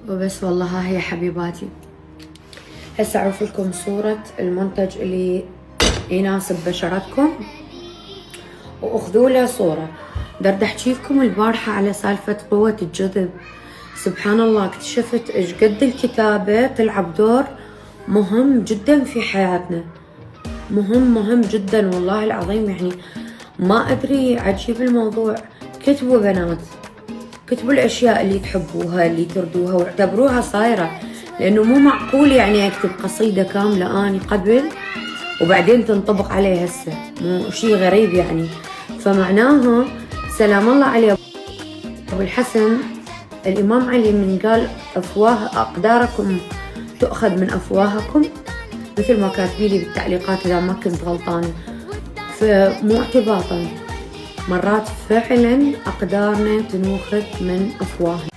وبس والله. ها هي حبيباتي، هسه اعرف لكم صورة المنتج اللي يناسب بشرتكم واخذوا له صورة. درد احكي لكم البارحة على سالفة قوة الجذب. سبحان الله اكتشفت ايش قد الكتابة تلعب دور مهم جدا في حياتنا، مهم جدا والله العظيم. يعني ما ادري عجيب الموضوع. كتبوا بنات، كتبوا الاشياء اللي تحبوها اللي تردوها واعتبروها صايرة، لانه مو معقول يعني اكتب قصيدة كاملة اني قبل وبعدين تنطبق عليه هسه، مو شي غريب يعني. فمعناها سلام الله عليه ابو الحسن الامام علي من قال افواه اقداركم تؤخذ من افواهكم، مثل ما كاتبيلي بالتعليقات اذا ما كنت غلطانة. فمو اعتباطا، مرات فعلا اقدارنا تنوخذ من افواهنا.